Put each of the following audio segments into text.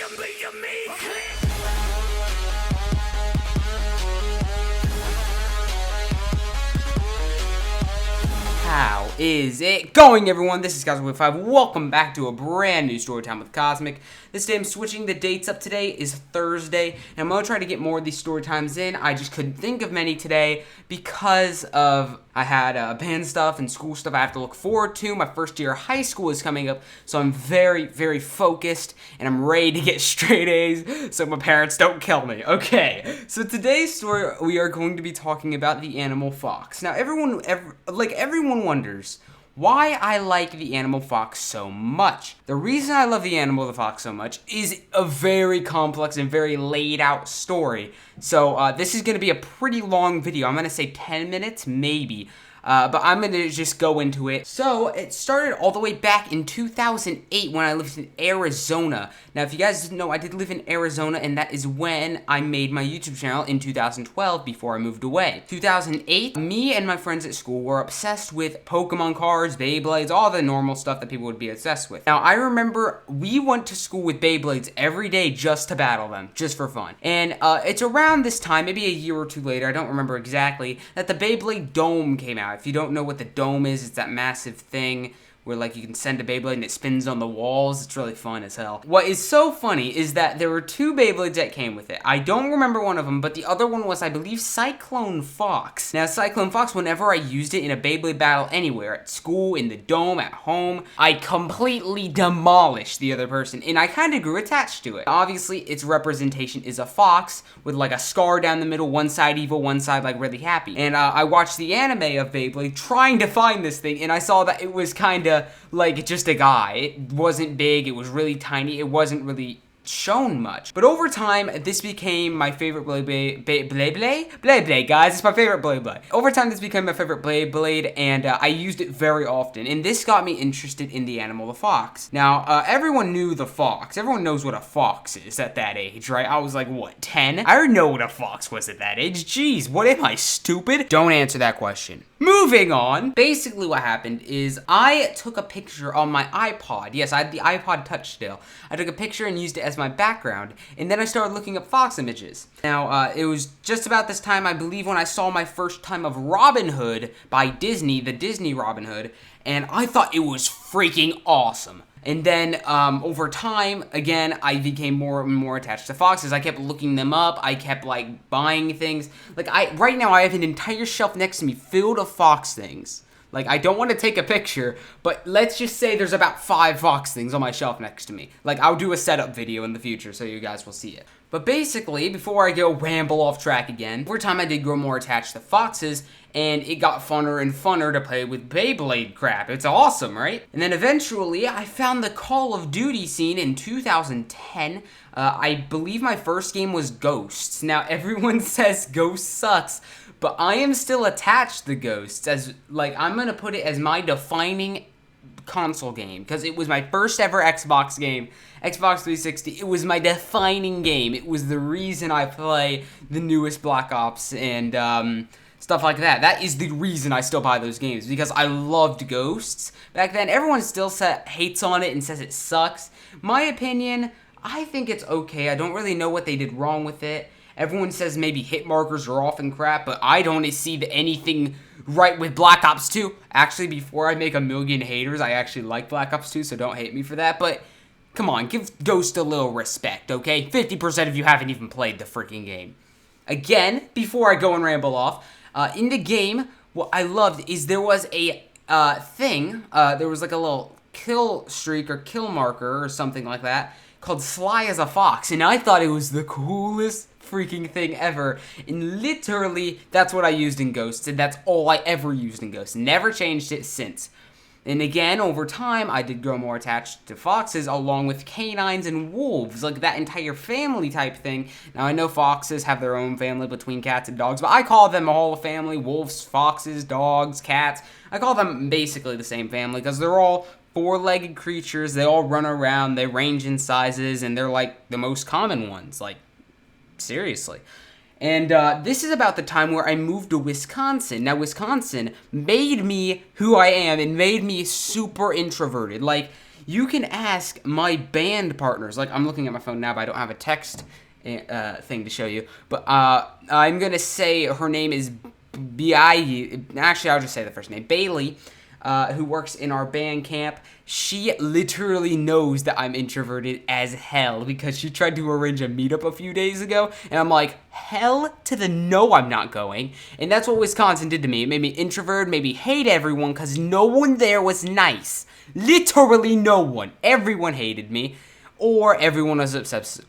How is it going, everyone? This is Cosmic5. Welcome back to a brand new Storytime with Cosmic. This day I'm switching the dates up. Today is Thursday, and I'm going to try to get more of these Storytimes in. I just couldn't think of many today because I had band stuff and school stuff I have to look forward to. My first year of high school is coming up, so I'm very, very focused, and I'm ready to get straight A's so my parents don't kill me. Okay, so today's story, we are going to be talking about the animal fox. Now, everyone wonders why I like the animal fox so much. The reason I love the animal fox so much is a very complex and very laid out story. So this is going to be a pretty long video. I'm going to say 10 minutes, maybe. But I'm going to just go into it. So, it started all the way back in 2008 when I lived in Arizona. Now, if you guys didn't know, I did live in Arizona, and that is when I made my YouTube channel in 2012 before I moved away. 2008, me and my friends at school were obsessed with Pokemon cards, Beyblades, all the normal stuff that people would be obsessed with. Now, I remember we went to school with Beyblades every day just to battle them, just for fun. And it's around this time, maybe a year or two later, I don't remember exactly, that the Beyblade Dome came out. If you don't know what the dome is, it's that massive thing where, like, you can send a Beyblade and it spins on the walls. It's really fun as hell. What is so funny is that there were two Beyblades that came with it. I don't remember one of them, but the other one was, I believe, Cyclone Fox. Now, Cyclone Fox, whenever I used it in a Beyblade battle anywhere, at school, in the dome, at home, I completely demolished the other person, and I kind of grew attached to it. Obviously, its representation is a fox with, like, a scar down the middle, one side evil, one side, like, really happy. And I watched the anime of Beyblade trying to find this thing, and I saw that it was kind of like just a guy. It wasn't big, it was really tiny, it wasn't really shown much. But over time, this became my favorite Beyblade, guys. It's my favorite Beyblade. Over time, this became my favorite Beyblade, and I used it very often. And this got me interested in the animal, the fox. Now, everyone knew the fox. Everyone knows what a fox is at that age, right? I was like, what, 10? I already know what a fox was at that age. Jeez, what am I, stupid? Don't answer that question. Moving on. Basically what happened is I took a picture on my iPod. Yes, I had the iPod Touch still. I took a picture and used it as my background, and then I started looking up fox images. Now, it was just about this time, I believe, when I saw my first time of Robin Hood by Disney, the Disney Robin Hood, and I thought it was freaking awesome. And then, over time, again, I became more and more attached to foxes. I kept looking them up. I kept, like, buying things. Like, right now, I have an entire shelf next to me filled of fox things. Like, I don't want to take a picture, but let's just say there's about 5 fox things on my shelf next to me. Like, I'll do a setup video in the future so you guys will see it. But basically, before I go ramble off track again, over time I did grow more attached to foxes, and it got funner and funner to play with Beyblade crap. It's awesome, right? And then eventually, I found the Call of Duty scene in 2010. I believe my first game was Ghosts. Now, everyone says Ghosts sucks, but I am still attached to Ghosts, as, like, I'm gonna put it as my defining console game, because it was my first ever Xbox game, Xbox 360. It was my defining game. It was the reason I play the newest Black Ops and stuff like that. That is the reason I still buy those games, because I loved Ghosts. Back then, everyone still hates on it and says it sucks. My opinion, I think it's okay. I don't really know what they did wrong with it. Everyone says maybe hit markers are off and crap, but I don't see anything right with Black Ops 2. Actually, before I make a million haters, I actually like Black Ops 2, so don't hate me for that. But come on, give Ghost a little respect, okay? 50% of you haven't even played the freaking game. Again, before I go and ramble off, in the game, what I loved is there was a thing, there was like a little kill streak or kill marker or something like that called Sly as a Fox, and I thought it was the coolest freaking thing ever, and literally that's what I used in Ghosts, and that's all I ever used in Ghosts. Never changed it since. And again, over time, I did grow more attached to foxes along with canines and wolves, like that entire family type thing. Now, I know foxes have their own family between cats and dogs, but I call them all a family: wolves, foxes, dogs, cats. I call them basically the same family because they're all 4-legged creatures. They all run around, they range in sizes, and they're like the most common ones, like seriously. And this is about the time where I moved to Wisconsin. Now, Wisconsin made me who I am and made me super introverted. Like, you can ask my band partners. Like, I'm looking at my phone now, but I don't have a text thing to show you. But I'm going to say her name is Actually, I'll just say the first name. Bailey, who works in our band camp. She literally knows that I'm introverted as hell because she tried to arrange a meetup a few days ago, and I'm like, hell to the no, I'm not going. And that's what Wisconsin did to me. It made me introvert, made me hate everyone because no one there was nice. Literally no one. Everyone hated me. Or everyone was obsessed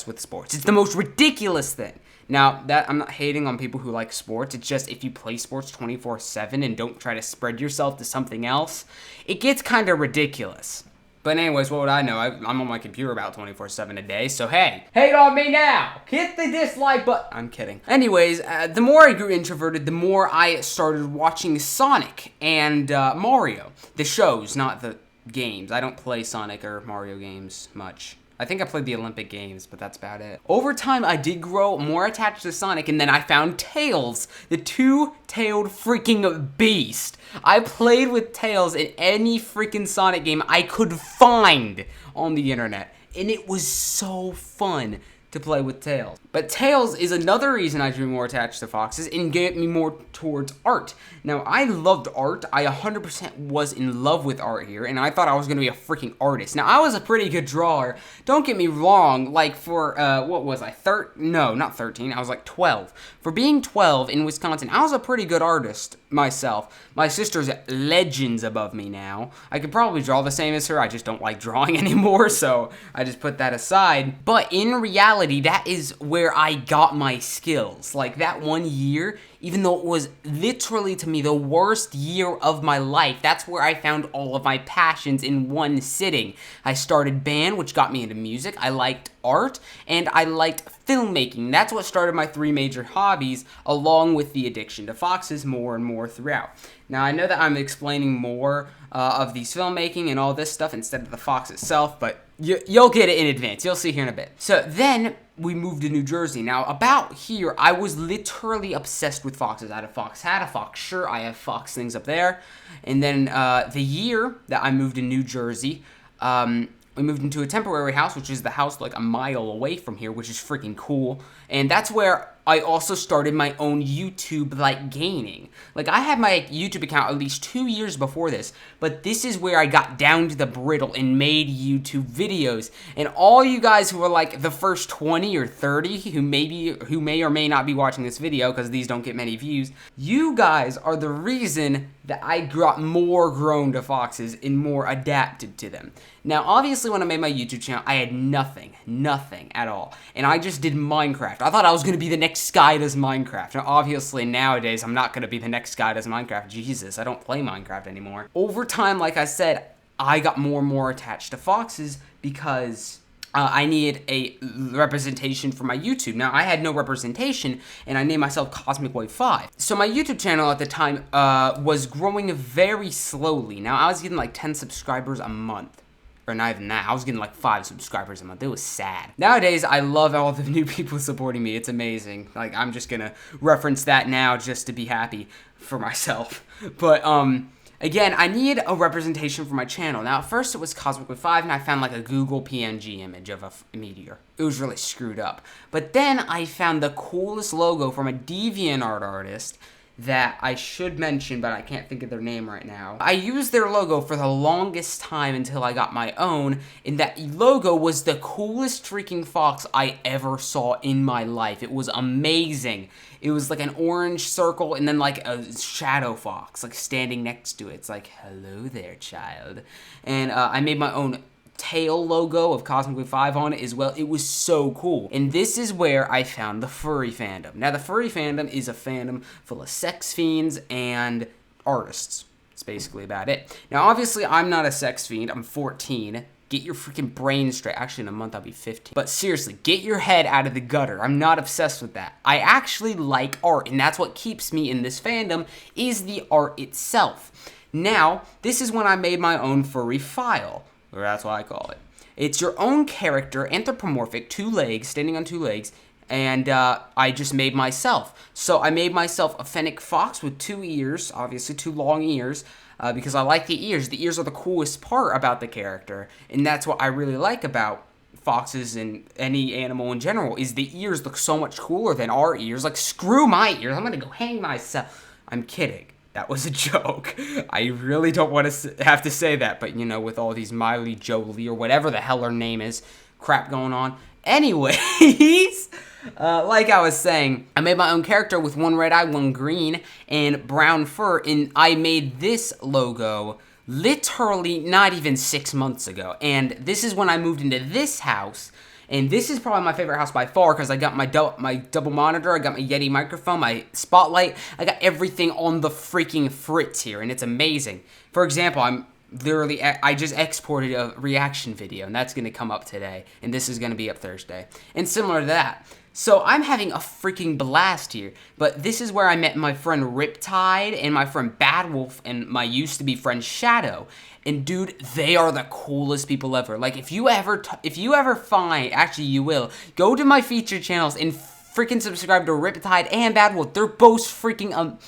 with sports. It's the most ridiculous thing. Now, that I'm not hating on people who like sports. It's just if you play sports 24/7 and don't try to spread yourself to something else, it gets kind of ridiculous. But anyways, what would I know? I'm on my computer about 24/7 a day, so hey, hate on me now! Hit the dislike button! I'm kidding. Anyways, the more I grew introverted, the more I started watching Sonic and Mario. The shows, not the games. I don't play Sonic or Mario games much. I think I played the Olympic Games, but that's about it. Over time, I did grow more attached to Sonic, and then I found Tails, the two-tailed freaking beast. I played with Tails in any freaking Sonic game I could find on the internet, and it was so fun to play with Tails. But Tails is another reason I grew more attached to foxes and get me more towards art. Now, I loved art. I 100% was in love with art here, and I thought I was going to be a freaking artist. Now, I was a pretty good drawer. Don't get me wrong. Like, for, what was I? No, not 13. I was like 12. For being 12 in Wisconsin, I was a pretty good artist myself. My sister's legends above me now. I could probably draw the same as her. I just don't like drawing anymore, so I just put that aside. But in reality, that is where I got my skills. Like, that one year, even though it was literally to me the worst year of my life, that's where I found all of my passions in one sitting. I started band, which got me into music. I liked art, and I liked filmmaking. That's what started my three major hobbies, along with the addiction to foxes more and more throughout. Now, I know that I'm explaining more of these filmmaking and all this stuff instead of the fox itself, but you'll get it in advance. You'll see here in a bit. So then we moved to New Jersey. Now, about here, I was literally obsessed with foxes. I had a fox hat, a fox shirt. I have fox things up there. And then the year that I moved to New Jersey, we moved into a temporary house, which is the house like a mile away from here, which is freaking cool. And that's where I also started my own YouTube, like, gaming. Like, I had my YouTube account at least 2 years before this, but this is where I got down to the brittle and made YouTube videos. And all you guys who are, like, the first 20 or 30 who may or may not be watching this video, because these don't get many views, you guys are the reason that I got more grown to foxes and more adapted to them. Now, obviously, when I made my YouTube channel, I had nothing at all. And I just did Minecraft. I thought I was going to be the next guy does Minecraft. Now, obviously, nowadays, I'm not going to be the next guy does Minecraft. Jesus, I don't play Minecraft anymore. Over time, like I said, I got more and more attached to foxes because I needed a representation for my YouTube. Now, I had no representation, and I named myself Cosmic Wave 5. So my YouTube channel at the time was growing very slowly. Now, I was getting like 10 subscribers a month. Or not even that. I was getting like 5 subscribers a month. It was sad. Nowadays, I love all the new people supporting me. It's amazing. Like, I'm just gonna reference that now just to be happy for myself. But, again, I need a representation for my channel. Now, at first it was Cosmic Wave 5, and I found like a Google PNG image of a meteor. It was really screwed up. But then I found the coolest logo from a DeviantArt artist that I should mention, but I can't think of their name right now. I used their logo for the longest time until I got my own, and that logo was the coolest freaking fox I ever saw in my life. It was amazing. It was like an orange circle and then like a shadow fox, like standing next to it. It's like, hello there, child. And I made my own tail logo of Cosmic Wave 5 on it as well. It was so cool. And this is where I found the furry fandom. Now, the furry fandom is a fandom full of sex fiends and artists. That's basically about it. Now, obviously, I'm not a sex fiend. I'm 14. Get your freaking brain straight. Actually, in a month, I'll be 15. But seriously, get your head out of the gutter. I'm not obsessed with that. I actually like art, and that's what keeps me in this fandom, is the art itself. Now, this is when I made my own furry file. Or that's what I call it. It's your own character, anthropomorphic, 2 legs, standing on 2 legs, and I just made myself. So I made myself a fennec fox with 2 ears, obviously 2 long ears, because I like the ears. The ears are the coolest part about the character, and that's what I really like about foxes and any animal in general, is the ears look so much cooler than our ears. Like, screw my ears, I'm gonna go hang myself. I'm kidding. That was a joke. I really don't want to have to say that, but, you know, with all these Miley Jolie or whatever the hell her name is, crap going on. Anyways, like I was saying, I made my own character with one red eye, one green, and brown fur, and I made this logo literally not even 6 months ago. And this is when I moved into this house. And this is probably my favorite house by far, because I got my double monitor, I got my Yeti microphone, my spotlight, I got everything on the freaking fritz here, and it's amazing. For example, I just exported a reaction video, and that's going to come up today, and this is going to be up Thursday. And similar to that. So I'm having a freaking blast here, but this is where I met my friend Riptide and my friend Badwolf and my used-to-be friend Shadow. And dude, they are the coolest people ever. Like, if you ever find, actually you will, go to my featured channels and freaking subscribe to Riptide and Badwolf. They're both freaking,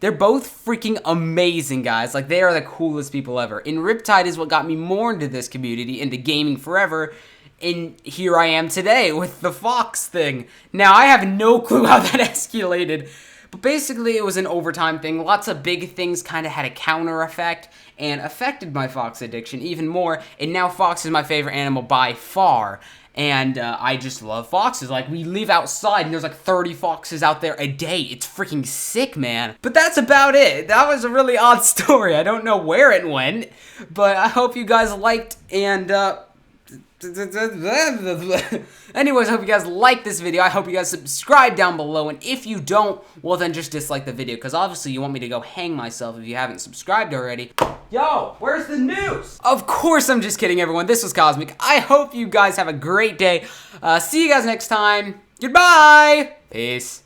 They're both freaking amazing, guys. Like, they are the coolest people ever. And Riptide is what got me more into this community, into gaming forever. And here I am today with the fox thing. Now, I have no clue how that escalated. But basically, it was an overtime thing. Lots of big things kind of had a counter effect and affected my fox addiction even more. And now fox is my favorite animal by far. And I just love foxes. Like, we live outside and there's like 30 foxes out there a day. It's freaking sick, man. But that's about it. That was a really odd story. I don't know where it went. But I hope you guys liked, and anyways, I hope you guys like this video. I hope you guys subscribe down below, and if you don't, well then just dislike the video, because obviously you want me to go hang myself if you haven't subscribed already. Yo, where's the news? Of course, I'm just kidding, everyone. This was Cosmic. I hope you guys have a great day. See you guys next time. Goodbye. Peace.